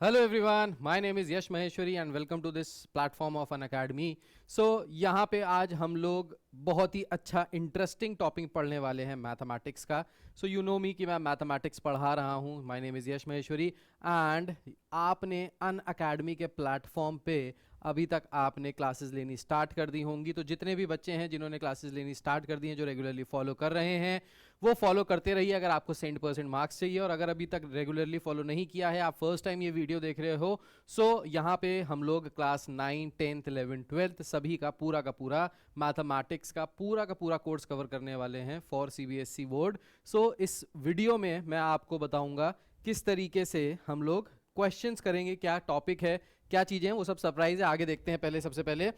Hello everyone, my name is Yash Maheshwari and welcome to this platform of an academy. So यहाँ पे आज हम लोग बहुत ही अच्छा इंटरेस्टिंग टॉपिक पढ़ने वाले हैं मैथमेटिक्स का. सो यू नो मी कि मैं मैथमेटिक्स पढ़ा रहा हूँ. My name is Yash Maheshwari and आपने अन अकेडमी के प्लेटफॉर्म पे अभी तक आपने क्लासेस लेनी स्टार्ट कर दी होंगी. तो जितने भी बच्चे हैं जिन्होंने क्लासेस लेनी स्टार्ट कर दी हैं, जो रेगुलरली फॉलो कर रहे हैं, वो फॉलो करते रहिए अगर आपको 100% मार्क्स चाहिए. और अगर अभी तक रेगुलरली फॉलो नहीं किया है, आप फर्स्ट टाइम ये वीडियो देख रहे हो, सो यहाँ पे हम लोग क्लास 9, 10th, 11th, 12th सभी का पूरा मैथमेटिक्स का पूरा कोर्स कवर करने वाले हैं फॉर सीबीएसई बोर्ड. सो इस वीडियो में मैं आपको बताऊंगा किस तरीके से हम लोग क्वेश्चंस करेंगे, क्या टॉपिक है, क्या चीजें हैं, वो सब सरप्राइज है. आगे देखते हैं. पहले सबसे पहले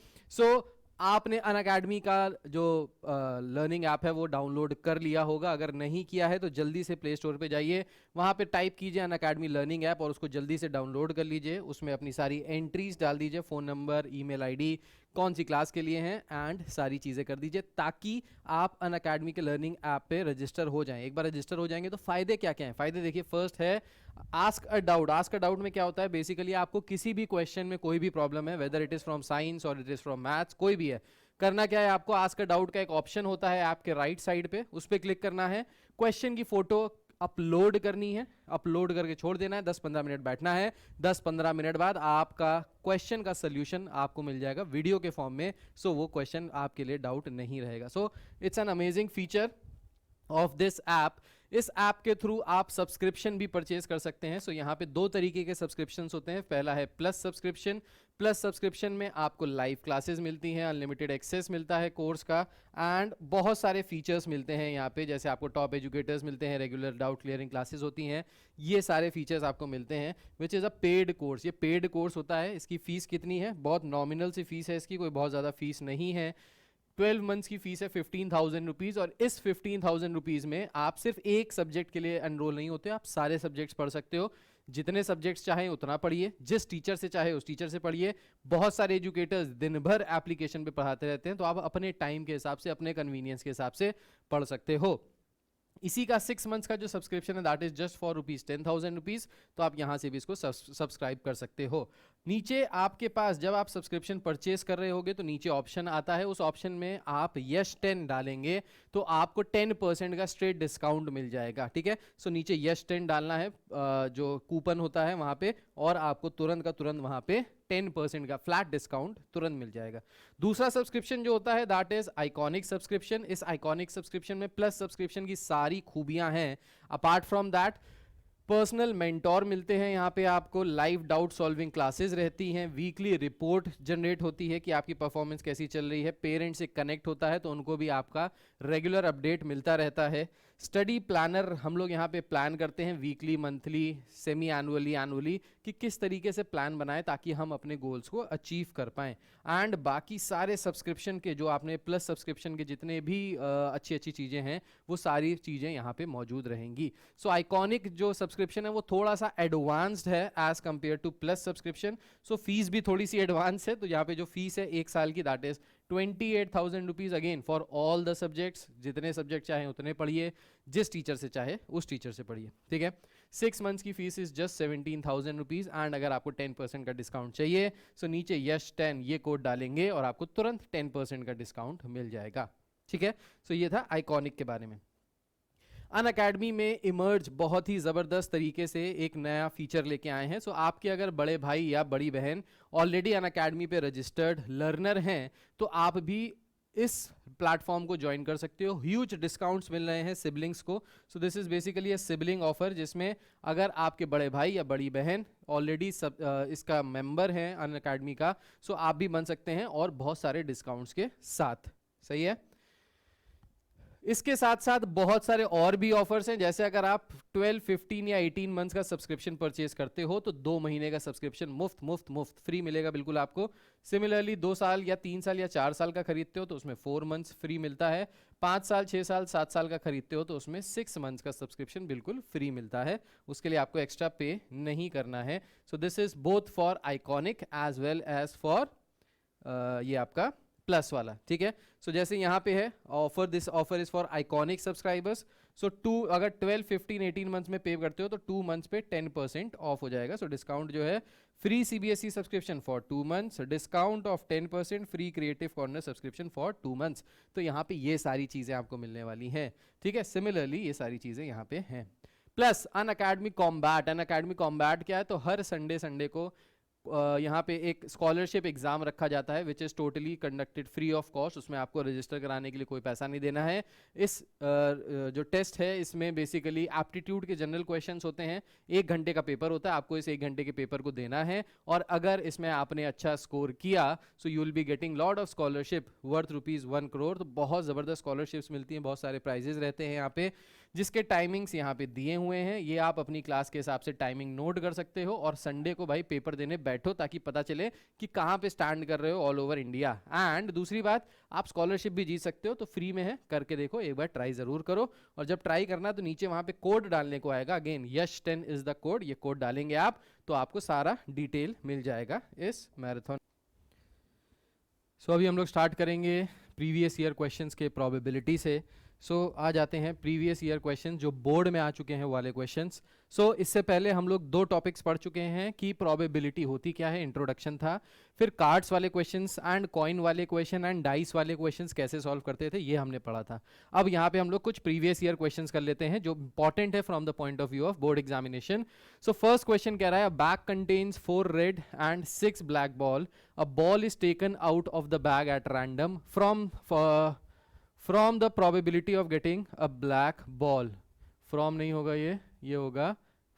आपने अनअकैडमी का जो लर्निंग ऐप है वो डाउनलोड कर लिया होगा. अगर नहीं किया है तो जल्दी से प्ले स्टोर पे जाइए, वहाँ पे टाइप कीजिए अनअकैडमी लर्निंग ऐप और उसको जल्दी से डाउनलोड कर लीजिए. उसमें अपनी सारी एंट्रीज डाल दीजिए, फ़ोन नंबर, ईमेल आईडी, कौन सी क्लास के लिए हैं एंड सारी चीज़ें कर दीजिए, ताकि आप अनअकैडमी के लर्निंग ऐप पे रजिस्टर हो जाएं. एक बार रजिस्टर हो जाएंगे तो फ़ायदे क्या क्या हैं. फ़ायदे देखिए, फर्स्ट है ask a doubt. Ask a doubt में क्या होता है, बेसिकली आपको किसी भी क्वेश्चन में कोई भी प्रॉब्लम है, whether it is from science और इट इज़ फ्रॉम मैथ्स, कोई भी है, करना क्या है आपको, आस्क अ डाउट का एक ऑप्शन होता है ऐप के राइट साइड पे, उस पर क्लिक करना है, क्वेश्चन की फोटो अपलोड करनी है, अपलोड करके छोड़ देना है, 10-15 मिनट बैठना है. 10-15 मिनट बाद आपका क्वेश्चन का सोल्यूशन आपको मिल जाएगा वीडियो के फॉर्म में. सो वो क्वेश्चन आपके लिए डाउट नहीं रहेगा. So it's an amazing feature of this app. इस ऐप के थ्रू आप सब्सक्रिप्शन भी परचेज कर सकते हैं. सो यहाँ पे दो तरीके के सब्सक्रिप्शन होते हैं. पहला है प्लस सब्सक्रिप्शन. प्लस सब्सक्रिप्शन में आपको लाइव क्लासेस मिलती हैं, अनलिमिटेड एक्सेस मिलता है कोर्स का, एंड बहुत सारे फीचर्स मिलते हैं यहाँ पे. जैसे आपको टॉप एजुकेटर्स मिलते हैं, रेगुलर डाउट क्लियरिंग क्लासेस होती हैं, ये सारे फीचर्स आपको मिलते हैं, which is a paid course. ये पेड कोर्स होता है. इसकी फीस कितनी है, बहुत नॉमिनल सी फीस है इसकी, कोई बहुत ज़्यादा फीस नहीं है. 12 मंथ्स की फीस है 15,000 रुपीज़. और इस 15,000 रुपीज़ में आप सिर्फ एक सब्जेक्ट के लिए एनरोल नहीं होते, आप सारे सब्जेक्ट्स पढ़ सकते हो. जितने सब्जेक्ट्स चाहें उतना पढ़िए, जिस टीचर से चाहे उस टीचर से पढ़िए. बहुत सारे एजुकेटर्स दिन भर एप्लीकेशन पे पढ़ाते रहते हैं, तो आप अपने टाइम के हिसाब से, अपने कन्वीनियंस के हिसाब से पढ़ सकते हो. इसी का 6 मंथ्स का जो सब्सक्रिप्शन है दैट इज जस्ट फॉर ₹10,000. तो आप यहां से भी इसको सब्सक्राइब कर सकते हो. नीचे आपके पास जब आप सब्सक्रिप्शन परचेस कर रहे होगे तो नीचे ऑप्शन आता है, उस ऑप्शन में आप यश 10 डालेंगे तो आपको 10% का स्ट्रेट डिस्काउंट मिल जाएगा. ठीक है, सो नीचे यश 10 डालना है, जो कूपन होता है वहां पे, और आपको तुरंत का तुरंत वहां पे 10% का फ्लैट डिस्काउंट तुरंत मिल जाएगा. दूसरा सब्सक्रिप्शन जो होता है दैट इज आइकॉनिक सब्सक्रिप्शन. इस आइकॉनिक सब्सक्रिप्शन में प्लस सब्सक्रिप्शन की सारी खूबियां हैं. Apart from that personal mentor मिलते हैं यहाँ पे, आपको लाइव डाउट सॉल्विंग क्लासेस रहती हैं, वीकली रिपोर्ट जनरेट होती है कि आपकी परफॉर्मेंस कैसी चल रही है, पेरेंट्स से कनेक्ट होता है तो उनको भी आपका रेगुलर अपडेट मिलता रहता है. स्टडी प्लानर हम लोग यहाँ पे प्लान करते हैं weekly, monthly, semi annually, annually, कि किस तरीके से प्लान बनाएं ताकि हम अपने गोल्स को अचीव कर पाएं. एंड बाकी सारे सब्सक्रिप्शन के जो आपने प्लस सब्सक्रिप्शन के जितने भी अच्छी अच्छी चीज़ें हैं वो सारी चीज़ें यहाँ पे मौजूद रहेंगी. सो आइकॉनिक जो सब्सक्रिप्शन है वो थोड़ा सा एडवांस्ड है as compared to plus subscription. So fees भी थोड़ी सी एडवांस है. तो यहाँ पे जो फीस है 1 साल की that is 28,000 rupees again for all the subjects. जितने सब्जेक्ट चाहे उतने पढ़िए, जिस टीचर से चाहे उस टीचर से पढ़िए. ठीक है, 6 मंथ्स की fees is just 17,000 rupees. And अगर आपको 10% का डिस्काउंट चाहिए सो नीचे यश 10 ये कोड डालेंगे और आपको तुरंत 10% का डिस्काउंट मिल जाएगा. ठीक है, सो ये था आइकॉनिक के बारे में. अनअकैडमी में इमर्ज बहुत ही ज़बरदस्त तरीके से एक नया फीचर लेके आए हैं. सो आपके अगर बड़े भाई या बड़ी बहन ऑलरेडी अनअकैडमी पे रजिस्टर्ड लर्नर हैं तो आप भी इस प्लेटफॉर्म को ज्वाइन कर सकते हो. ह्यूज डिस्काउंट्स मिल रहे हैं सिबलिंग्स को. सो this is basically a sibling offer, जिसमें अगर आपके बड़े भाई या बड़ी बहन ऑलरेडी इसका मेंबर हैं अनअकैडमी का, सो आप भी बन सकते हैं और बहुत सारे डिस्काउंट्स के साथ. सही है. इसके साथ साथ बहुत सारे और भी ऑफर्स हैं. जैसे अगर आप 12, 15 या 18 मंथ्स का सब्सक्रिप्शन परचेज करते हो तो 2 महीने का सब्सक्रिप्शन मुफ्त मुफ्त मुफ्त फ्री मिलेगा बिल्कुल आपको. सिमिलरली 2 साल या 3 साल या 4 साल का खरीदते हो तो उसमें 4 मंथ्स फ्री मिलता है. 5 साल, 6 साल, 7 साल का खरीदते हो तो उसमें 6 मंथ्स का सब्सक्रिप्शन बिल्कुल फ्री मिलता है. उसके लिए आपको एक्स्ट्रा पे नहीं करना है. So this is both for iconic as well as for ये आपका प्लस वाला. ठीक है, सो जैसे यहाँ पे है offer, this offer is for iconic subscribers. So अगर 12, 15, 18 मंथ्स में पे करते हो तो 2 मंथ्स पे 10% ऑफ हो जाएगा. सो डिस्काउंट जो है, free CBSE subscription for 2 months, discount of 10%, free creative corner subscription for 2 months. तो यहाँ पे ये सारी चीज़ें आपको मिलने वाली हैं. ठीक है, सिमिलरली ये सारी चीज़ें यहाँ पे हैं. Plus Unacademy combat. Unacademy combat क्या है? तो हर संडे को यहाँ पे एक स्कॉलरशिप एग्जाम रखा जाता है which is totally conducted free of cost. उसमें आपको रजिस्टर कराने के लिए कोई पैसा नहीं देना है. इस जो टेस्ट है इसमें बेसिकली एप्टीट्यूड के जनरल क्वेश्चंस होते हैं. 1 घंटे का पेपर होता है, आपको इस 1 घंटे के पेपर को देना है, और अगर इसमें आपने अच्छा स्कोर किया so you will be getting lot of scholarship worth ₹1 crore. तो बहुत ज़बरदस्त स्कॉलरशिप्स मिलती हैं, बहुत सारे प्राइजेस रहते हैं यहाँ पे, जिसके टाइमिंग्स यहाँ पे दिए हुए हैं. ये आप अपनी क्लास के हिसाब से टाइमिंग नोट कर सकते हो, और संडे को भाई पेपर देने बैठो ताकि पता चले कि कहाँ पे स्टैंड कर रहे हो ऑल ओवर इंडिया. एंड दूसरी बात, आप स्कॉलरशिप भी जीत सकते हो, तो फ्री में है, करके देखो, एक बार ट्राई जरूर करो. और जब ट्राई करना तो नीचे वहाँ पे कोड डालने को आएगा. अगेन यश10 इज द कोड. ये कोड डालेंगे आप तो आपको सारा डिटेल मिल जाएगा इस मैराथन. सो अभी हम लोग स्टार्ट करेंगे प्रीवियस ईयर क्वेश्चंस के प्रोबेबिलिटी से. आ जाते हैं प्रीवियस ईयर क्वेश्चन जो बोर्ड में आ चुके हैं वाले क्वेश्चंस. इससे पहले हम लोग 2 टॉपिक्स पढ़ चुके हैं कि प्रोबेबिलिटी होती क्या है, इंट्रोडक्शन था. फिर कार्ड्स वाले क्वेश्चंस एंड कॉइन वाले क्वेश्चन एंड डाइस वाले क्वेश्चंस कैसे सॉल्व करते थे, ये हमने पढ़ा था. अब यहाँ पे हम लोग कुछ प्रीवियस ईयर क्वेश्चंस कर लेते हैं जो इंपॉर्टेंट है from the point of view of board examination. First question कह रहा है, bag contains 4 red and 6 black ball. A ball is taken out of the bag at random from the probability of getting a black ball. From नहीं होगा, ये होगा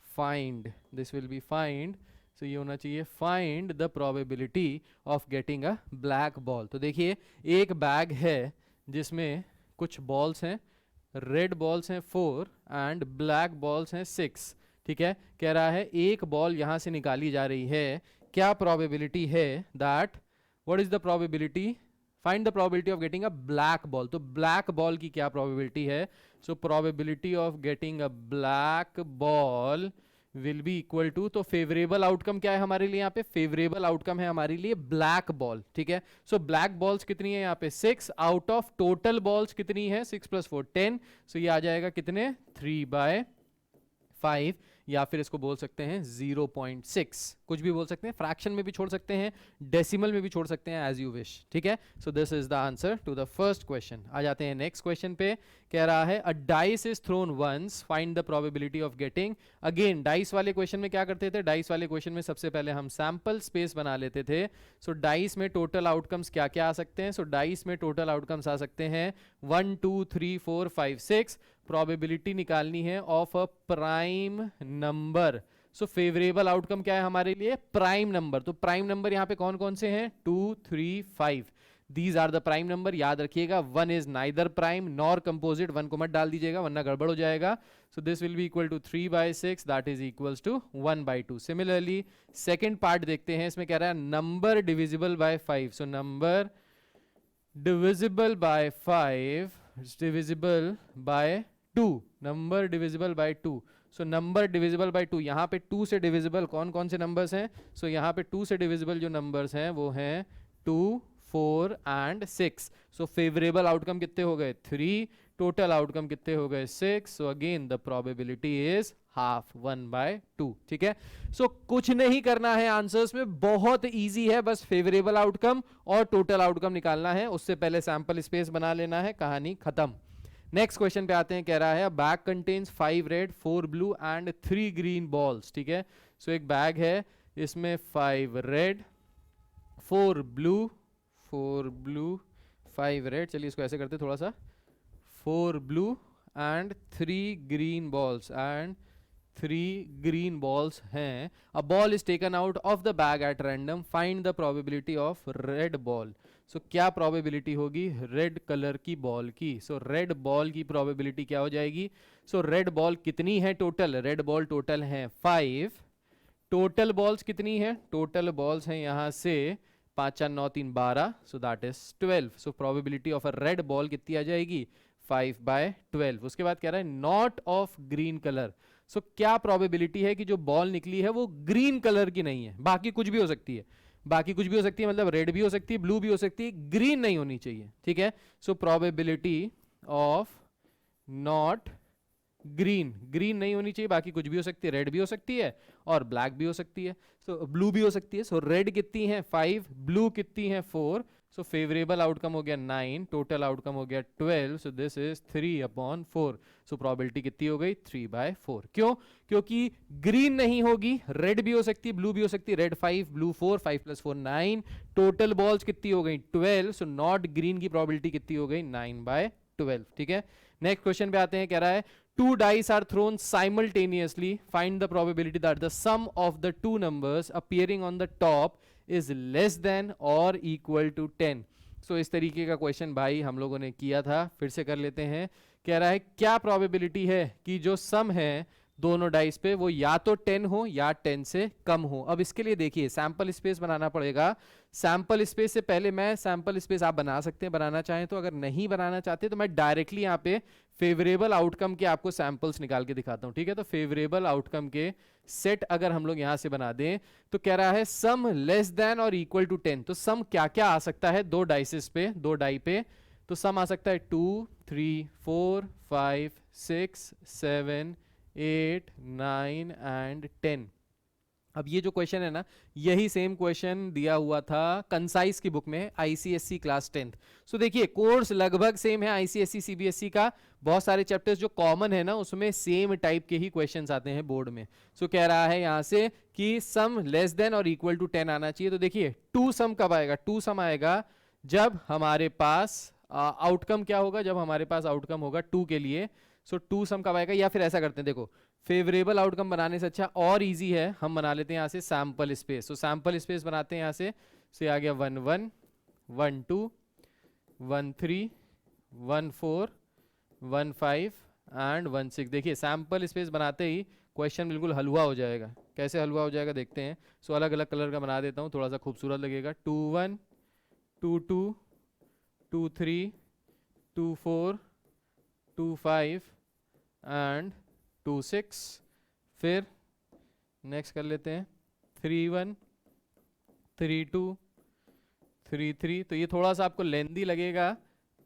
find. This will be find. So ये होना चाहिए find the probability of getting a black ball. तो देखिए, एक बैग है जिसमें कुछ बॉल्स हैं, रेड बॉल्स हैं 4 एंड ब्लैक बॉल्स हैं 6. ठीक है, कह रहा है एक बॉल यहां से निकाली जा रही है. क्या प्रोबेबिलिटी है that, what is the probability, find the probability of getting a black ball. तो ब्लैक बॉल की क्या प्रोबेबिलिटी है? So probability of getting a black ball will be equal to, तो फेवरेबल आउटकम क्या है हमारे लिए यहाँ पे? फेवरेबल आउटकम है हमारे लिए ब्लैक बॉल. ठीक है, सो ब्लैक बॉल्स कितनी है यहाँ पे? 6 आउट ऑफ टोटल बॉल्स कितनी है? 6 + 4 10. सो ये आ जाएगा कितने? 3/5, या फिर इसको बोल सकते हैं 0.6. कुछ भी बोल सकते हैं, फ्रैक्शन में भी छोड़ सकते हैं, डेसिमल में भी छोड़ सकते हैं, एज यू विश. ठीक है, so this is the answer to the first question. आ जाते हैं नेक्स्ट क्वेश्चन पे. कह रहा है, a dice is thrown once, find the probability of getting. Again dice वाले क्वेश्चन में क्या करते थे? डाइस वाले क्वेश्चन में सबसे पहले हम सैंपल स्पेस बना लेते थे. सो डाइस में टोटल आउटकम्स क्या क्या आ सकते हैं? सो डाइस में टोटल आउटकम्स आ सकते हैं 1 2 3 4 5 6. प्रोबेबिलिटी निकालनी है of a prime number. So favourable outcome क्या है हमारे लिए? Prime number. तो प्राइम नंबर यहाँ पे कौन कौन से हैं? 2 3 5. These are the prime number. याद रखिएगा, 1 is neither prime nor composite. 1 को मत डाल दीजिएगा वरना गड़बड़ हो जाएगा. So this will be equal to 3/6, that is equals to 1/2. Similarly second part देखते हैं. इसमें कह रहा है number divisible by 5. So number divisible by 5 divisible by 2. Number divisible by 2. So number divisible by 2, यहाँ पे 2 से डिविजिबल कौन कौन से नंबर्स हैं? सो यहाँ पे 2 से डिविजिबल जो नंबर्स हैं वो हैं 2 4 एंड 6. सो फेवरेबल आउटकम कितने हो गए? 3. टोटल आउटकम कितने हो गए? 6. So again the probability is half, 1/2. ठीक है, सो कुछ नहीं करना है आंसर्स में, बहुत इजी है. बस फेवरेबल आउटकम और टोटल आउटकम निकालना है. उससे पहले सैंपल स्पेस बना लेना है, कहानी खत्म. नेक्स्ट क्वेश्चन पे आते हैं. कह रहा है, bag contains 5 red 4 blue and 3 green balls. ठीक है, सो एक बैग है, इसमें 5 रेड 4 ब्लू 5 रेड. चलिए इसको ऐसे करते थोड़ा सा, 4 ब्लू एंड 3 ग्रीन बॉल्स हैं. A ball is taken out of the bag at random, find the probability of red ball. So क्या प्रोबेबिलिटी होगी रेड कलर की बॉल की? सो रेड बॉल की प्रोबेबिलिटी क्या हो जाएगी? सो रेड बॉल कितनी है टोटल? रेड बॉल टोटल है 5. टोटल बॉल्स कितनी है? टोटल बॉल्स हैं यहाँ से 5 4 9 3 12. सो that is 12. So probability of a red ball कितनी आ जाएगी? 5/12. उसके बाद कह रहा है नॉट ऑफ ग्रीन कलर. सो क्या प्रोबेबिलिटी है कि जो बॉल निकली है वो ग्रीन कलर की नहीं है? बाकी कुछ भी हो सकती है, मतलब रेड भी हो सकती है, ब्लू भी हो सकती है, ग्रीन नहीं होनी चाहिए. ठीक है, so probability of not green, green नहीं होनी चाहिए, बाकी कुछ भी हो सकती है, रेड भी हो सकती है और ब्लैक भी हो सकती है, सो ब्लू भी हो सकती है। सो रेड कितनी है 5, ब्लू कितनी है 4, सो फेवरेबल आउटकम हो गया 9, टोटल आउटकम हो गया 12, सो दिस इज 3/4। सो प्रोबेबिलिटी कितनी हो गई 3/4। क्यों? क्योंकि ग्रीन नहीं होगी, रेड भी हो सकती है, ब्लू भी हो सकती है, रेड 5, ब्लू 4, 5 + 4 9, टोटल बॉल्स कितनी हो गई 12, सो नॉट ग्रीन की प्रोबेबिलिटी कितनी हो गई 9/12। ठीक है, नेक्स्ट क्वेश्चन पे आते हैं, कह रहा है two dice are thrown simultaneously, find the probability that the sum of the two numbers appearing on the top is less than or equal to 10। so इस तरीके का क्वेश्चन भाई हम लोगों ने किया था, फिर से कर लेते हैं। कह रहा है क्या प्रोबेबिलिटी है कि जो सम है दोनों डाइस पे वो या तो 10 हो या 10 से कम हो। अब इसके लिए देखिए सैंपल स्पेस बनाना पड़ेगा। सैंपल स्पेस से पहले मैं सैंपल स्पेस आप बना सकते हैं बनाना चाहें तो, अगर नहीं बनाना चाहते तो मैं डायरेक्टली यहाँ पे फेवरेबल आउटकम के आपको सैंपल्स निकाल के दिखाता हूँ। ठीक है, तो फेवरेबल आउटकम के सेट अगर हम लोग यहाँ से बना दें तो कह रहा है सम लेस देन और इक्वल टू 10। तो सम क्या क्या आ सकता है दो डाइसेस पे, दो डाई पे, तो सम आ सकता है 2, 3, 4, 5, 6, 7, 8, 9 एंड 10। अब ये जो क्वेश्चन है ना, यही सेम क्वेश्चन दिया हुआ था कंसाइज की बुक में आईसीएससी क्लास 10th। सो देखिए कोर्स लगभग सेम है आईसीएससी सीबीएसई का, बहुत सारे चैप्टर्स जो कॉमन है ना उसमें सेम टाइप के ही क्वेश्चंस आते हैं बोर्ड में। सो कह रहा है यहां से कि सम लेस देन और इक्वल टू 10 आना चाहिए। तो देखिए टू सम कब आएगा, टू सम आएगा जब हमारे पास आउटकम क्या होगा, जब हमारे पास आउटकम होगा 2 के लिए। सो टू सम कब आएगा, या फिर ऐसा करते हैं देखो फेवरेबल आउटकम बनाने से अच्छा और इजी है, हम बना लेते हैं यहाँ से सैंपल स्पेस। तो सैंपल स्पेस बनाते हैं यहाँ से आ गया 1 1, 1 2, 1 3, 1 4, 1 5 एंड 1 6। देखिए सैंपल स्पेस बनाते ही क्वेश्चन बिल्कुल हलवा हो जाएगा। कैसे हलवा हो जाएगा देखते हैं। सो अलग अलग कलर का बना देता हूँ, थोड़ा सा खूबसूरत लगेगा। 2 1, 2 2, 2 3, 2 4, 2 5 एंड 2 6। फिर नेक्स्ट कर लेते हैं 3 1, 3 2, 3 3। तो ये थोड़ा सा आपको लेंदी लगेगा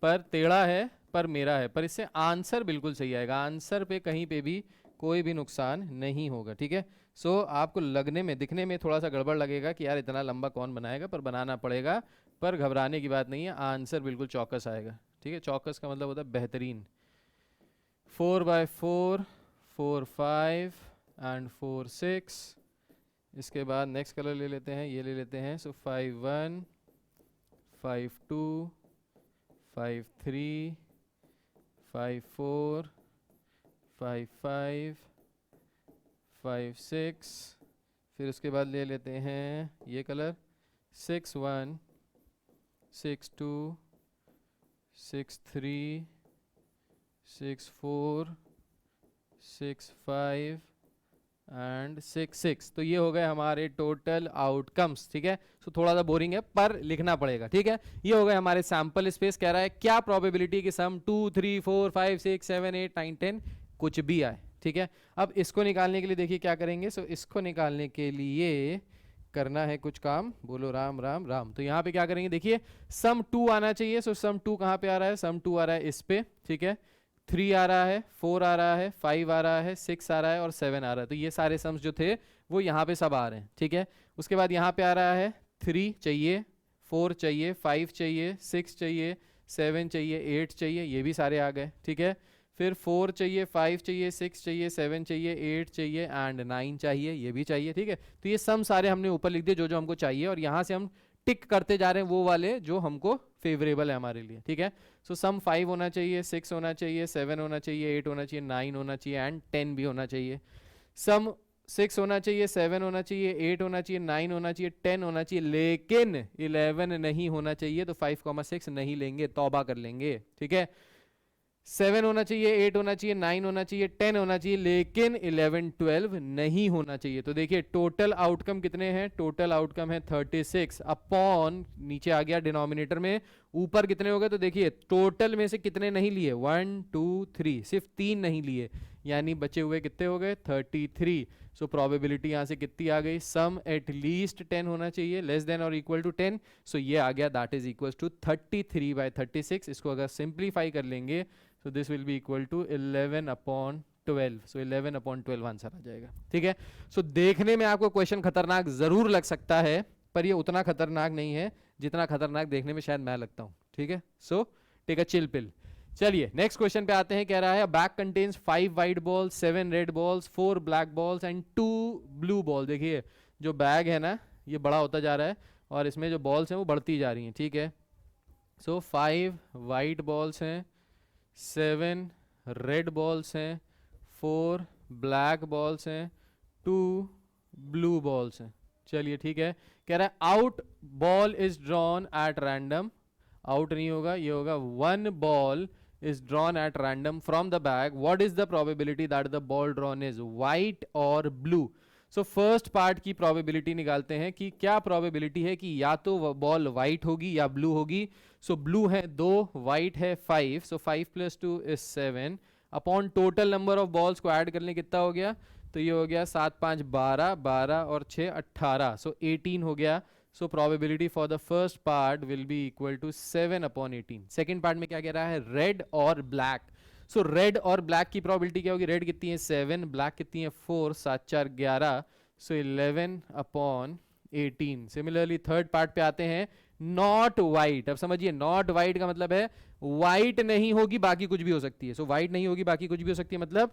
पर टेढ़ा है, पर मेरा है, पर इससे आंसर बिल्कुल सही आएगा। आंसर पे कहीं पे भी कोई भी नुकसान नहीं होगा। ठीक है, सो आपको लगने में दिखने में थोड़ा सा गड़बड़ लगेगा कि यार इतना लंबा कौन बनाएगा, पर बनाना पड़ेगा। पर घबराने की बात नहीं है, आंसर बिल्कुल चौकस आएगा। ठीक है, चौकस का मतलब होता है बेहतरीन। 4/4, 4 5 एंड 4 6। इसके बाद नेक्स्ट कलर ले लेते हैं, ये ले लेते हैं। सो 5 1, 5 2, 5 3, 5 4, 5 5, 5 6। फिर उसके बाद ले लेते हैं ये कलर 6 1, 6 2, 6 3, 6 4, 6 5 एंड 6 6। तो ये हो गए हमारे टोटल आउटकम्स। ठीक है, सो थोड़ा सा बोरिंग है पर लिखना पड़ेगा। ठीक है, ये हो गए हमारे सैंपल स्पेस। कह रहा है क्या प्रोबेबिलिटी कि सम 2 3 4 5 6 7 8 9 10 कुछ भी आए। ठीक है, अब इसको निकालने के लिए देखिए क्या करेंगे। सो इसको निकालने के लिए करना है कुछ काम, बोलो राम राम राम। तो यहाँ पे क्या करेंगे देखिए सम 2 आना चाहिए। सो सम 2 कहाँ पे आ रहा है, सम 2 आ रहा है इस पे। ठीक है, 3 आ रहा है, 4 आ रहा है, 5 आ रहा है, 6 आ रहा है और 7 आ रहा है। तो ये सारे सम्स जो थे वो यहाँ पे सब आ रहे हैं। ठीक है, उसके बाद यहाँ पे आ रहा है 3 चाहिए, 4 चाहिए, 5 चाहिए, 6 चाहिए, 7 चाहिए, 8 चाहिए, ये भी सारे आ गए। ठीक है, फिर 4 चाहिए, 5 चाहिए, 6 चाहिए, 7 चाहिए, 8 चाहिए एंड 9 चाहिए, ये भी चाहिए। ठीक है, तो ये सम सारे हमने ऊपर लिख दिए जो जो हमको चाहिए, और यहाँ से हम टिक करते जा रहे हैं वो वाले जो हमको फेवरेबल है हमारे लिए। ठीक है, सो सम 5 होना चाहिए, 6 होना चाहिए, 7 होना चाहिए, 8 होना चाहिए, 9 होना चाहिए एंड 10 भी होना चाहिए। सम 6 होना चाहिए, 7 होना चाहिए, 8 होना चाहिए, 9 होना चाहिए, 10 होना चाहिए, लेकिन 11 नहीं होना चाहिए। तो 5,6 नहीं लेंगे, तौबा कर लेंगे। ठीक है, 7 होना चाहिए, 8 होना चाहिए, 9 होना चाहिए, 10 होना चाहिए, लेकिन 11 12 नहीं होना चाहिए। तो देखिए टोटल आउटकम कितने हैं, टोटल आउटकम है 36 अपॉन, नीचे आ गया डिनोमिनेटर में, ऊपर कितने हो गए। तो देखिए टोटल में से कितने नहीं लिए, 1 2 3, सिर्फ 3 नहीं लिए, यानी बचे हुए कितने हो गए 33। सो प्रोबेबिलिटी यहाँ से कितनी आ गई, सम एट लीस्ट 10 होना चाहिए, लेस देन और इक्वल टू 10। सो ये आ गया, दैट इज इक्वल टू 33/36। इसको अगर सिंप्लीफाई कर लेंगे so this will be equal to 11 upon 12, so 11/12 answer आ जाएगा। ठीक है, सो देखने में आपको क्वेश्चन खतरनाक जरूर लग सकता है, पर ये उतना खतरनाक नहीं है जितना खतरनाक देखने में शायद मैं लगता हूँ। ठीक है, so take a chill pill. चलिए नेक्स्ट क्वेश्चन पे आते हैं। कह रहा है bag contains 5 white balls, 7 red balls, 4 black balls and 2 blue ball. देखिए जो बैग है ना ये बड़ा होता जा रहा है और इसमें जो बॉल्स हैं वो बढ़ती जा रही हैं। ठीक है, सो 5 वाइट बॉल्स हैं, 7 रेड बॉल्स हैं, 4 ब्लैक बॉल्स हैं, 2 ब्लू बॉल्स हैं। चलिए ठीक है, कह रहा है out ball is drawn at random. Out नहीं होगा, ये होगा 1 ball is drawn at random from the bag. What is the probability that the ball drawn is white or blue? So first part की probability निकालते हैं कि क्या probability है कि या तो बॉल white होगी या blue होगी। So blue है 2, white है 5, so 5 plus 2 is 7 upon total number of balls को ऐड कर लें कितना हो गया, तो ये हो गया 7 5 12, 12 और 6 18, so 18 हो गया। So probability for the first part will be equal to 7/18। second part में क्या कह रहा है, red और black। so red और black की probability क्या होगी, red कितनी है 7, black कितनी है 4, 7 4 11, so 11/18। similarly third part पे आते हैं, not white। अब समझिए not white का मतलब है white नहीं होगी बाकी कुछ भी हो सकती है। so white नहीं होगी बाकी कुछ भी हो सकती है मतलब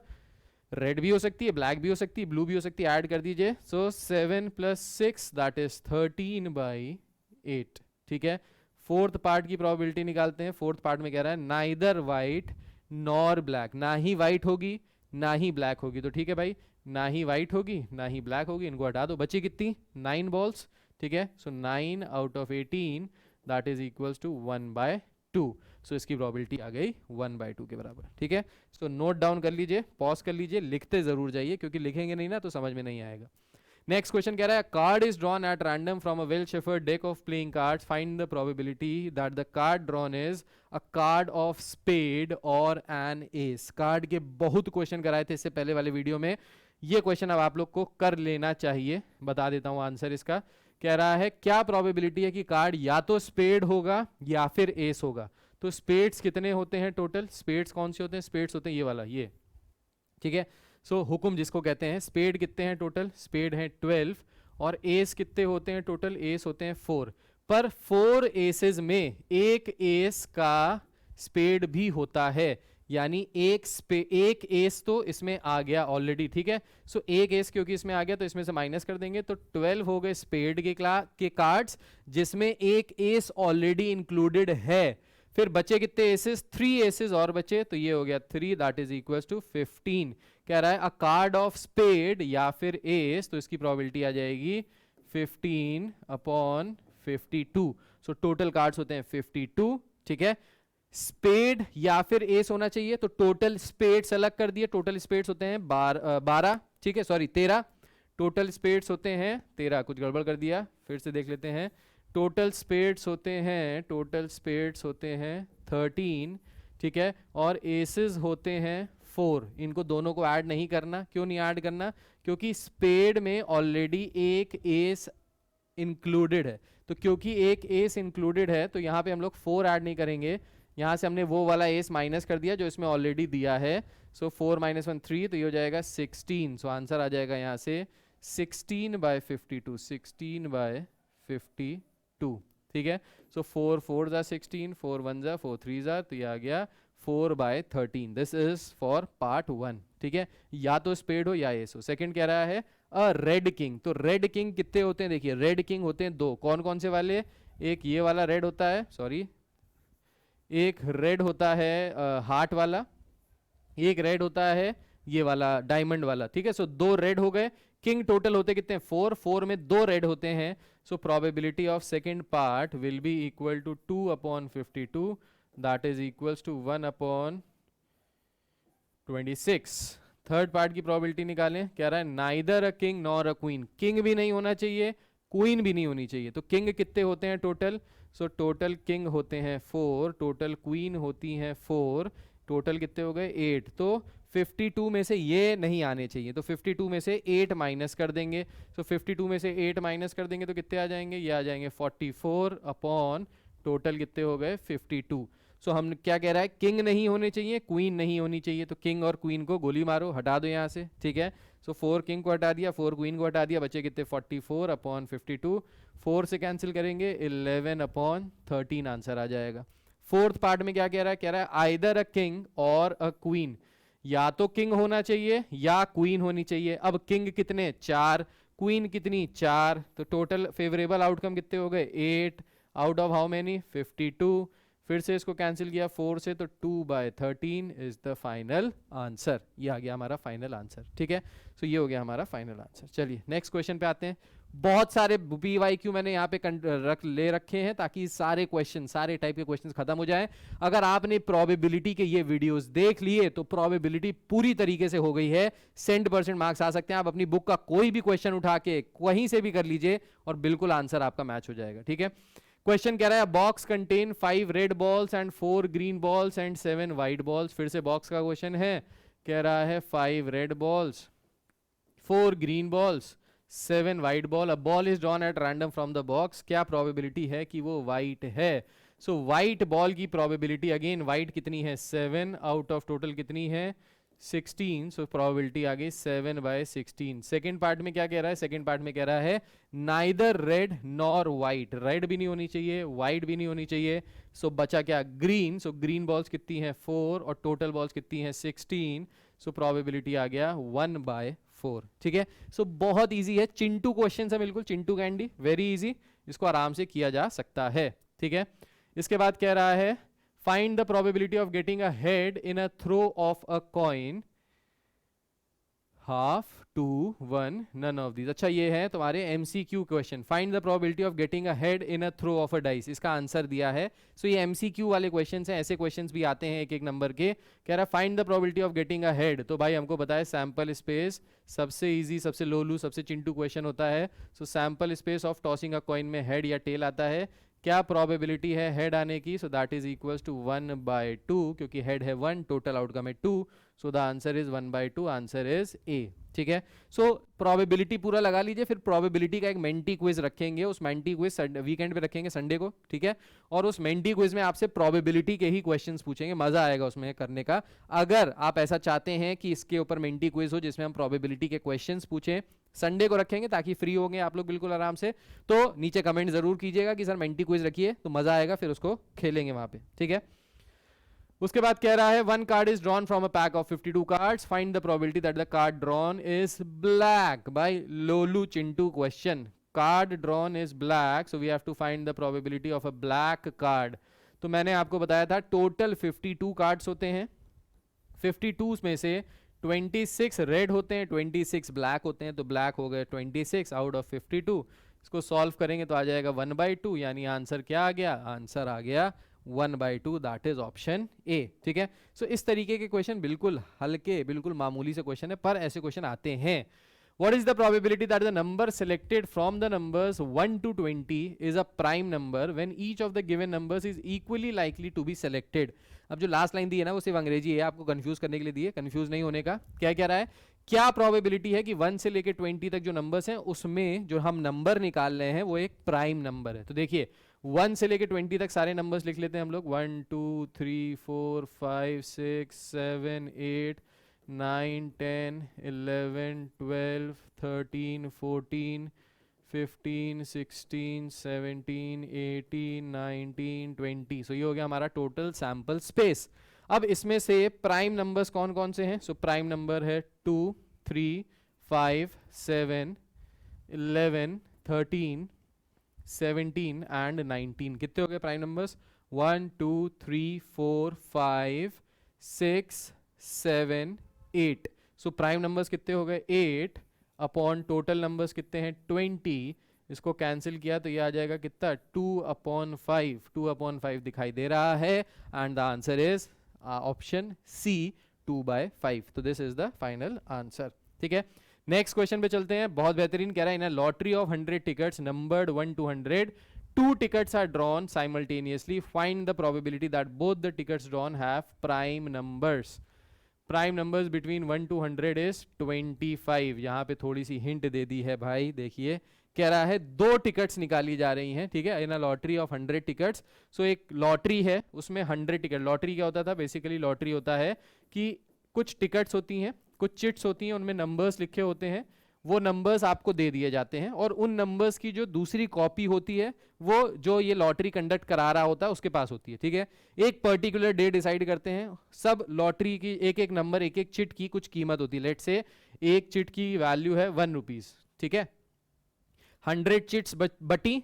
रेड भी हो सकती है, ब्लैक भी हो सकती है, ब्लू भी हो सकती है, ऐड कर दीजिए। सो 7 + 6 दैट इज 13/8। ठीक है, फोर्थ पार्ट की प्रोबेबिलिटी निकालते हैं। फोर्थ पार्ट में कह रहा है नाइदर वाइट नॉर ब्लैक, ना ही वाइट होगी ना ही ब्लैक होगी। तो ठीक है भाई, ना ही वाइट होगी ना ही ब्लैक होगी, इनको हटा दो, बची कितनी 9 बॉल्स। ठीक है, so 9 out of 18 that is equals to 1/2। So इसकी प्रोबेबिलिटी आ गई 1/2 के बराबर। ठीक है, सो नोट डाउन कर लीजिए, पॉज कर लीजिए, लिखते जरूर जाइए क्योंकि लिखेंगे नहीं ना तो समझ में नहीं आएगा। नेक्स्ट क्वेश्चन कह रहा है card is drawn at random from a well shuffled deck of playing cards, find the probability that the card drawn is a card of spade और एन एस। कार्ड के बहुत क्वेश्चन कराए थे इससे पहले वाले वीडियो में, ये क्वेश्चन अब आप लोग को कर लेना चाहिए। बता देता हूं आंसर इसका। कह रहा है क्या प्रोबेबिलिटी है कि कार्ड या तो स्पेड होगा या फिर एस होगा। तो स्पेड्स कितने होते हैं टोटल, स्पेड्स कौन से होते हैं, स्पेड्स होते हैं ये वाला, ये। ठीक है, सो हुक्म जिसको कहते हैं, स्पेड कितने हैं टोटल, स्पेड हैं 12 और एस कितने होते हैं टोटल, एस होते हैं 4। पर 4 एसेस में एक एस का स्पेड भी होता है, यानी एक एस तो इसमें आ गया ऑलरेडी। ठीक है, सो एक एस क्योंकि इसमें आ गया तो इसमें से माइनस कर देंगे, तो 12 हो गए स्पेड के कार्ड्स जिसमें एक एस ऑलरेडी इंक्लूडेड है। फिर बचे कितने एसेस, 3 एसेस और बचे, तो ये हो गया 3 दैट इज इक्वल्स टू 15। कह रहा है अ कार्ड ऑफ स्पेड या फिर एस, तो इसकी प्रोबेबिलिटी आ जाएगी 15/52। सो टोटल कार्ड्स होते हैं 52। ठीक है, स्पेड या फिर एस होना चाहिए, तो टोटल स्पेड्स अलग कर दिए, टोटल स्पेड्स होते हैं 12। ठीक है, सॉरी 13, टोटल स्पेड्स होते हैं 13, कुछ गड़बड़ कर दिया, फिर से देख लेते हैं। टोटल स्पेड्स होते हैं 13। ठीक है, और एसेस होते हैं 4। इनको दोनों को ऐड नहीं करना। क्यों नहीं ऐड करना, क्योंकि स्पेड में ऑलरेडी एक एस इंक्लूडेड है, तो क्योंकि एक एस इंक्लूडेड है तो यहाँ पे हम लोग 4 ऐड नहीं करेंगे, यहाँ से हमने वो वाला एस माइनस कर दिया जो इसमें ऑलरेडी दिया है। सो 4 - 1 3, तो ये हो जाएगा 16। सो आंसर आ जाएगा यहाँ से 16/52, 16/52। ठीक है, सो 4 4 ज़ा 16, 4 1 ज़ा 4 3 ज़ा, तो ये आ गया 4/13। This is for part 1। ठीक है, या तो स्पेड हो या एस हो। सेकंड कह रहा है अ रेड किंग, तो रेड किंग कितने होते हैं, देखिए रेड किंग होते हैं 2। कौन कौन से वाले, एक ये वाला रेड होता है, सॉरी एक रेड होता है हार्ट वाला, एक रेड होता है ये वाला डायमंड वाला। ठीक है, सो 2 रेड हो गए। किंग टोटल होते कितने, 4 में 2 रेड होते हैं। So probability of second part will be equal to 2/52 that is equals to 1/26। Third part की प्रोबेबिलिटी निकालें। कह रहा है neither a king nor a queen, king भी नहीं होना चाहिए क्वीन भी नहीं होनी चाहिए। तो किंग कितने होते हैं टोटल, सो टोटल किंग होते हैं 4, टोटल क्वीन होती हैं 4, टोटल कितने हो गए 8। तो 52 में से ये नहीं आने चाहिए, तो 52 में से 8 माइनस कर देंगे। तो 52 में से 8 माइनस कर देंगे तो कितने आ जाएंगे, ये आ जाएंगे 44 अपॉन टोटल कितने हो गए 52। सो हम क्या कह रहा है, किंग नहीं होने चाहिए, क्वीन नहीं होनी चाहिए, तो किंग और क्वीन को गोली मारो, हटा दो यहाँ से, ठीक है। सो 4 किंग को हटा दिया, 4 क्वीन को हटा दिया, बचे कितने 44 अपॉन 52, 4 से कैंसिल करेंगे 11 अपॉन 13 आंसर आ जाएगा। फोर्थ पार्ट में क्या कह रहा है, कह रहा है आइदर अ किंग और अ क्वीन, या तो किंग होना चाहिए या क्वीन होनी चाहिए। अब किंग कितने 4, क्वीन कितनी 4, तो टोटल फेवरेबल आउटकम कितने हो गए 8 आउट ऑफ हाउ मेनी 52। फिर से इसको कैंसिल किया 4 से, तो 2/13 इज द फाइनल आंसर। ये आ गया हमारा फाइनल आंसर, ठीक है। सो ये हो गया हमारा फाइनल आंसर। चलिए नेक्स्ट क्वेश्चन पे आते हैं। बहुत सारे PYQ मैंने यहाँ पे ले रखे हैं ताकि सारे क्वेश्चन, सारे टाइप के क्वेश्चन खत्म हो जाएं। अगर आपने प्रोबेबिलिटी के ये वीडियोस देख लिए तो प्रोबेबिलिटी पूरी तरीके से हो गई है, 100% मार्क्स आ सकते हैं। आप अपनी बुक का कोई भी क्वेश्चन उठा के कहीं से भी कर लीजिए और बिल्कुल आंसर आपका मैच हो जाएगा, ठीक है। क्वेश्चन कह रहा है box contain 5 red balls and 4 green balls and 7 white balls. फिर से बॉक्स का क्वेश्चन है, कह रहा है 5 red balls, 4 green balls, 7 white ball. A ball is drawn at random from the box, क्या प्रोबेबिलिटी है कि वो व्हाइट है। सो व्हाइट बॉल की प्रोबेबिलिटी, अगेन व्हाइट कितनी है 7 आउट ऑफ टोटल कितनी है 16, सो प्रोबेबिलिटी आ गई 7/16। सेकेंड पार्ट में क्या कह रहा है, सेकेंड पार्ट में कह रहा है neither red nor white, red भी नहीं होनी चाहिए, व्हाइट भी नहीं होनी चाहिए। सो बचा क्या ग्रीन, सो ग्रीन बॉल्स कितनी है 4 और टोटल बॉल्स कितनी है 16, सो प्रोबेबिलिटी आ गया 1/4, ठीक है। सो बहुत इजी है, चिंटू क्वेश्चन है, बिल्कुल चिंटू कैंडी, वेरी इजी, इसको आराम से किया जा सकता है, ठीक है। इसके बाद कह रहा है find the probability of getting a head in a throw of a coin, half, 2, 1, none of these। अच्छा ये है तुम्हारे MCQ question, find the probability of getting a head in a throw of a dice, इसका answer दिया है। सो ये MCQ वाले questions हैं, ऐसे क्वेश्चंस भी आते हैं एक एक नंबर के। कह रहा है find the probability of getting a head, तो भाई हमको पता है सैंपल स्पेस सबसे इजी, सबसे लोलू, सबसे चिंटू क्वेश्चन होता है। So sample space of tossing a coin में हेड या टेल आता है, क्या प्रोबेबिलिटी है हेड आने की, so that is equals to 1/2, क्योंकि हेड है 1, टोटल आउटकम है 2, so the answer is 1/2, answer is A, ठीक है। सो प्रोबेबिलिटी पूरा लगा लीजिए, फिर प्रोबेबिलिटी का एक मेंटी क्विज रखेंगे, उस मेंटी क्विज वीकेंड पे रखेंगे संडे को, ठीक है। और उस मेंटी क्विज में आपसे प्रोबेबिलिटी के ही क्वेश्चंस पूछेंगे, मजा आएगा उसमें करने का। अगर आप ऐसा चाहते हैं कि इसके ऊपर मेंटी क्विज हो जिसमें हम प्रोबेबिलिटी के क्वेश्चंस पूछें, संडे को रखेंगे ताकि फ्री होंगे आप लोग बिल्कुल आराम से। तो नीचे कमेंट जरूर कीजिएगा कि सर मेंटी क्विज रखिए, तो मजा आएगा, फिर उसको खेलेंगे वहां पे, ठीक है। उसके बाद कह रहा है one card is drawn from a pack of 52 cards, find the probability that the card drawn is black. भाई लोलू चिंटू question, card drawn is black, so we have to find the probability of a black card. तो मैंने आपको बताया था total 52 cards होते हैं, 52 में से 26 रेड होते हैं, 26 ब्लैक होते हैं, तो ब्लैक हो गए 26 आउट ऑफ 52। इसको सॉल्व करेंगे तो आ जाएगा 1/2, यानी आंसर क्या आ गया, आंसर आ गया 1/2, दैट इज ऑप्शन ए, ठीक है। सो इस तरीके के क्वेश्चन बिल्कुल हल्के, बिल्कुल मामूली से क्वेश्चन है, पर ऐसे क्वेश्चन आते हैं। What is the probability that the number selected from the numbers 1 to 20 is a prime number when each of the given numbers is equally likely to be selected? अब जो लास्ट लाइन दी है ना वो सिर्फ अंग्रेजी है, आपको कंफ्यूज करने के लिए दी है, कंफ्यूज नहीं होने का। क्या कह रहा है, क्या प्रोबेबिलिटी है कि 1 से लेके 20 तक जो नंबर्स हैं उसमें जो हम नंबर निकाल रहे हैं वो एक प्राइम नंबर है। तो देखिए 1 से लेके 20 तक सारे नंबर्स लिख लेते हैं हम लोग, 1 2 3 4 5 6 7 8 9 10 11 12 13 14 15 16 17 18 19 20। सो ये हो गया हमारा टोटल सैंपल स्पेस। अब इसमें से प्राइम नंबर्स कौन कौन से हैं, सो प्राइम नंबर है 2 3 5 7 11 13 17 एंड 19। कितने हो गए prime numbers, 1 2 3 4 5 6 7 8। So prime numbers कितने हो गए 8 अपॉन टोटल नंबर्स कितने हैं 20। इसको कैंसिल किया तो ये आ जाएगा कितना 2/5, 2/5 दिखाई दे रहा है, and the answer is option C 2/5। तो this is the final answer, ठीक है। नेक्स्ट क्वेश्चन पे चलते हैं, बहुत बेहतरीन कह रहा है, in a lottery of 100 tickets numbered 1 to 100, 2 tickets are drawn simultaneously, find the probability that both the tickets drawn have prime numbers। Prime numbers between 1 to 100 is 25। यहाँ पे थोड़ी सी हिंट दे दी है भाई, देखिए कह रहा है 2 टिकट्स निकाली जा रही हैं, ठीक है, in a lottery of 100 tickets. सो एक लॉटरी है, उसमें 100 टिकट। लॉटरी क्या होता था? बेसिकली लॉटरी होता है कि कुछ टिकट्स होती हैं, कुछ चिट्स होती हैं, उनमें नंबर्स लिखे होते हैं, वो नंबर्स आपको दे दिए जाते हैं और उन नंबर्स की जो दूसरी कॉपी होती है वो जो ये लॉटरी कंडक्ट करा रहा होता है उसके पास होती है, ठीक है। एक पर्टिकुलर डे डिसाइड करते हैं, सब लॉटरी की एक एक नंबर, एक एक चिट की कुछ कीमत होती है। लेट से एक चिट की वैल्यू है 1 रुपीज, ठीक है। 100 चिट्स बटी,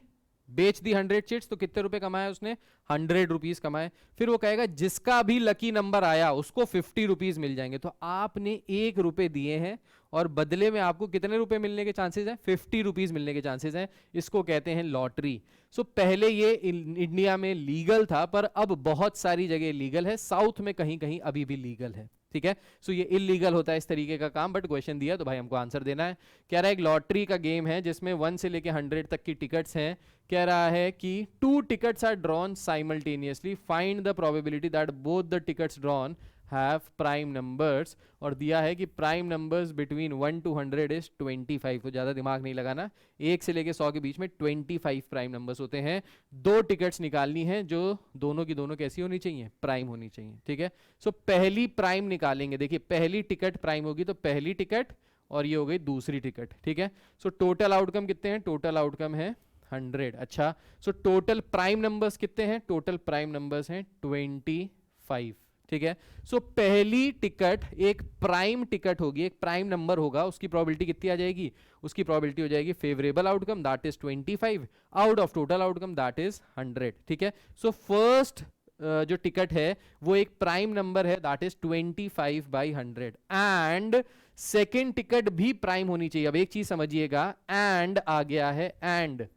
बेच दी 100 चिट्स, तो कितने रुपए कमाए उसने? 100 रुपीज कमाए। फिर वो कहेगा जिसका भी लकी नंबर आया उसको 50 रुपीज मिल जाएंगे। तो आपने 1 रुपए दिए हैं और बदले में आपको कितने रुपए मिलने के चांसेस हैं? 50 रुपीज मिलने के चांसेस हैं। इसको कहते हैं लॉटरी। सो पहले ये इंडिया में लीगल था, पर अब बहुत सारी जगह लीगल है, साउथ में कहीं कहीं अभी भी लीगल है, ठीक है। सो ये इलीगल होता है इस तरीके का काम, बट क्वेश्चन दिया तो भाई हमको आंसर देना है। कह रहा है एक लॉटरी का गेम है जिसमें 1 से लेके 100 तक की टिकट्स हैं। कह रहा है कि 2 tickets are drawn simultaneously, find the probability that both the tickets drawn have prime numbers. और दिया है कि prime numbers between 1 to 100 is 25। तो ज्यादा दिमाग नहीं लगाना, 1 से लेके 100 के बीच में 25 प्राइम नंबर्स होते हैं। 2 टिकट्स निकालनी है जो दोनों की दोनों कैसी होनी चाहिए? प्राइम होनी चाहिए, ठीक है। सो पहली प्राइम निकालेंगे, देखिए पहली टिकट प्राइम होगी तो पहली टिकट और ये हो गई दूसरी टिकट, ठीक है। सो टोटल आउटकम कितने हैं? टोटल आउटकम है 100। अच्छा, सो टोटल प्राइम नंबर्स कितने हैं? टोटल प्राइम नंबर्स हैं 25, ठीक है। सो पहली टिकट एक प्राइम टिकट होगी, एक प्राइम नंबर होगा, उसकी प्रोबेबिलिटी कितनी आ जाएगी? उसकी प्रोबेबिलिटी हो जाएगी favourable outcome that is 25 out of total outcome that is 100, ठीक है। सो फर्स्ट जो टिकट है वो एक प्राइम नंबर है that is 25/100 and second ticket भी प्राइम होनी चाहिए। अब एक चीज समझिएगा, एंड आ गया है, एंड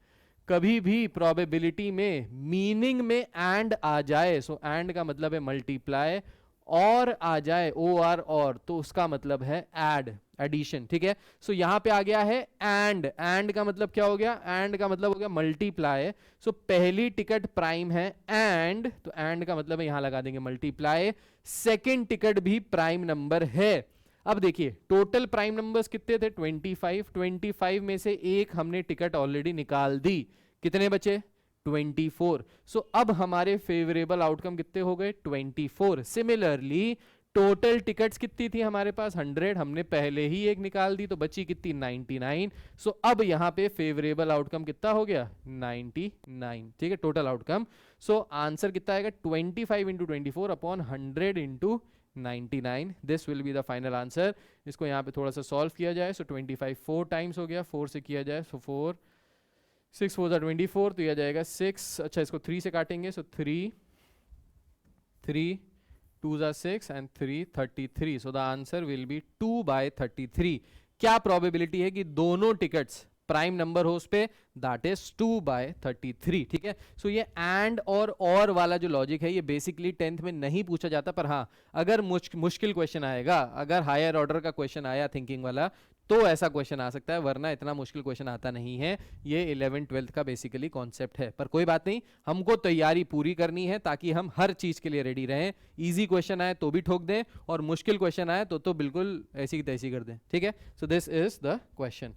कभी भी प्रोबेबिलिटी में मीनिंग में एंड आ जाए, सो एंड का मतलब है मल्टीप्लाई, और आ जाए और तो उसका मतलब है ऐड, एडिशन, ठीक है। सो यहां पे आ गया है एंड का मतलब क्या हो गया? एंड का मतलब हो गया मल्टीप्लाई। सो पहली टिकट प्राइम है एंड, तो एंड का मतलब है यहां लगा देंगे मल्टीप्लाई, सेकेंड टिकट भी प्राइम नंबर है। अब देखिए टोटल प्राइम नंबर्स कितने थे? 25 में से एक हमने टिकट ऑलरेडी निकाल दी, कितने बचे? 24। सो अब हमारे फेवरेबल आउटकम कितने हो गए? 24। सिमिलरली टोटल टिकट्स कितनी थी हमारे पास? 100, हमने पहले ही एक निकाल दी तो बची कितनी? 99। सो अब यहां पे फेवरेबल आउटकम कितना हो गया? 99, ठीक है, टोटल आउटकम। सो आंसर कितना आएगा? 25 into 24 upon 100 into 99। This will be the final answer. इसको यहाँ पे थोड़ा सा सॉल्व किया जाए। सो 25 4 टाइम्स हो गया, 4 से किया जाए, सो 4 6 4 24, तो यह जाएगा 6। अच्छा, इसको 3 से काटेंगे, सो 3 2 6 and 3 33। So the answer will be 2/33। क्या प्रोबेबिलिटी है कि दोनों टिकट्स प्राइम नंबर हो उस पे? दैट इज 2/33, ठीक है। सो ये एंड और वाला जो लॉजिक है ये बेसिकली 10th में नहीं पूछा जाता, पर हाँ अगर मुश्किल क्वेश्चन आएगा, अगर हायर ऑर्डर का क्वेश्चन आया थिंकिंग वाला, तो ऐसा क्वेश्चन आ सकता है, वरना इतना मुश्किल क्वेश्चन आता नहीं है। ये 11th 12th का बेसिकली कॉन्सेप्ट है, पर कोई बात नहीं, हमको तैयारी पूरी करनी है ताकि हम हर चीज के लिए रेडी रहें। इजी क्वेश्चन आए तो भी ठोक दें, और मुश्किल क्वेश्चन आए तो बिल्कुल ऐसी की तैसी कर दें, ठीक है। So this is the question.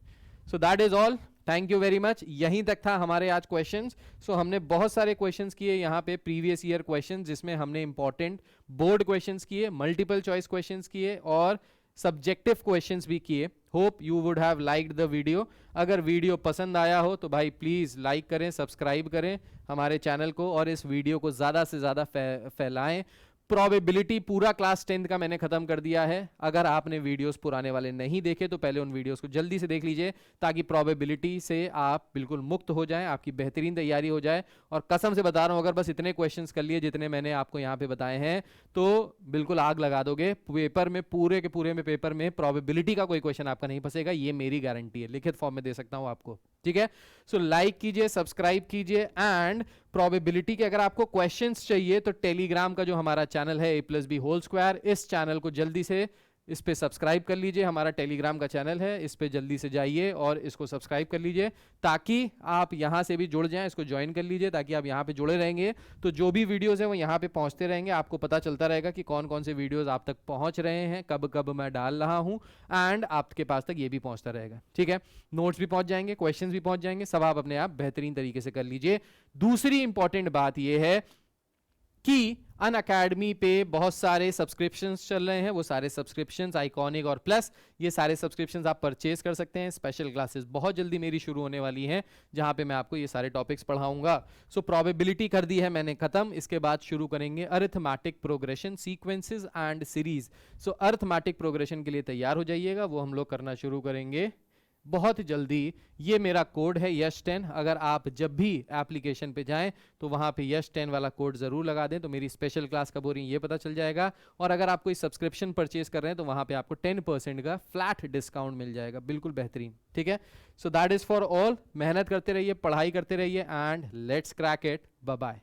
So that is all, thank you very much. यहीं तक था हमारे आज क्वेश्चंस। सो हमने बहुत सारे क्वेश्चंस किए यहाँ पे, प्रीवियस ईयर क्वेश्चंस, जिसमें हमने इंपॉर्टेंट बोर्ड क्वेश्चंस किए, मल्टीपल चॉइस क्वेश्चंस किए और सब्जेक्टिव क्वेश्चंस भी किए। Hope you would have liked the video. अगर वीडियो पसंद आया हो तो भाई प्लीज लाइक करें, सब्सक्राइब करें हमारे चैनल को, और इस वीडियो को ज्यादा से ज्यादा फैलाएं। प्रोबेबिलिटी पूरा क्लास 10th का मैंने खत्म कर दिया है। अगर आपने वीडियोस पुराने वाले नहीं देखे तो पहले उन वीडियोस को जल्दी से देख लीजिए, ताकि प्रोबेबिलिटी से आप बिल्कुल मुक्त हो जाएं, आपकी बेहतरीन तैयारी हो जाए। और कसम से बता रहा हूं, अगर बस इतने क्वेश्चंस कर लिए जितने मैंने आपको यहाँ पे बताए हैं, तो बिल्कुल आग लगा दोगे पेपर में, पूरे के पूरे में पेपर में प्रोबेबिलिटी का कोई क्वेश्चन आपका नहीं फंसेगा, ये मेरी गारंटी है, लिखित फॉर्म में दे सकता हूं आपको, ठीक है। सो लाइक कीजिए, सब्सक्राइब कीजिए, एंड प्रोबेबिलिटी के अगर आपको क्वेश्चंस चाहिए तो टेलीग्राम का जो हमारा चैनल है A+B होल स्क्वायर, इस चैनल को जल्दी से इस पे सब्सक्राइब कर लीजिए, हमारा टेलीग्राम का चैनल है, इस पे जल्दी से जाइए और इसको सब्सक्राइब कर लीजिए ताकि आप यहाँ से भी जुड़ जाएं, इसको ज्वाइन कर लीजिए ताकि आप यहाँ पे जुड़े रहेंगे तो जो भी वीडियोस हैं वो यहाँ पे पहुँचते रहेंगे, आपको पता चलता रहेगा कि कौन कौन से वीडियोस आप तक पहुँच रहे हैं, कब कब मैं डाल रहा हूँ, एंड आपके पास तक ये भी पहुँचता रहेगा। ठीक है, नोट्स भी पहुँच जाएंगे, क्वेश्चन भी पहुँच जाएंगे, सब आप अपने आप बेहतरीन तरीके से कर लीजिए। दूसरी इंपॉर्टेंट बात यह है कि अनअकैडमी पे बहुत सारे सब्सक्रिप्शंस चल रहे हैं, वो सारे सब्सक्रिप्शंस आइकॉनिक और प्लस, ये सारे सब्सक्रिप्शंस आप परचेज कर सकते हैं। स्पेशल क्लासेस बहुत जल्दी मेरी शुरू होने वाली हैं जहां पे मैं आपको ये सारे टॉपिक्स पढ़ाऊंगा। सो प्रोबेबिलिटी कर दी है मैंने खत्म, इसके बाद शुरू करेंगे arithmetic progression, sequences and series. So arithmetic progression के लिए तैयार हो जाइएगा, वो हम लोग करना शुरू करेंगे बहुत जल्दी। ये मेरा कोड है यश 10, अगर आप जब भी एप्लीकेशन पे जाएं तो वहां पे यश 10 वाला कोड जरूर लगा दें तो मेरी स्पेशल क्लास कब हो रही है ये पता चल जाएगा। और अगर आप कोई सब्सक्रिप्शन परचेज कर रहे हैं तो वहां पे आपको 10% का फ्लैट डिस्काउंट मिल जाएगा, बिल्कुल बेहतरीन। ठीक है, so that is for all. मेहनत करते रहिए, पढ़ाई करते रहिए and let's crack it. Bye bye.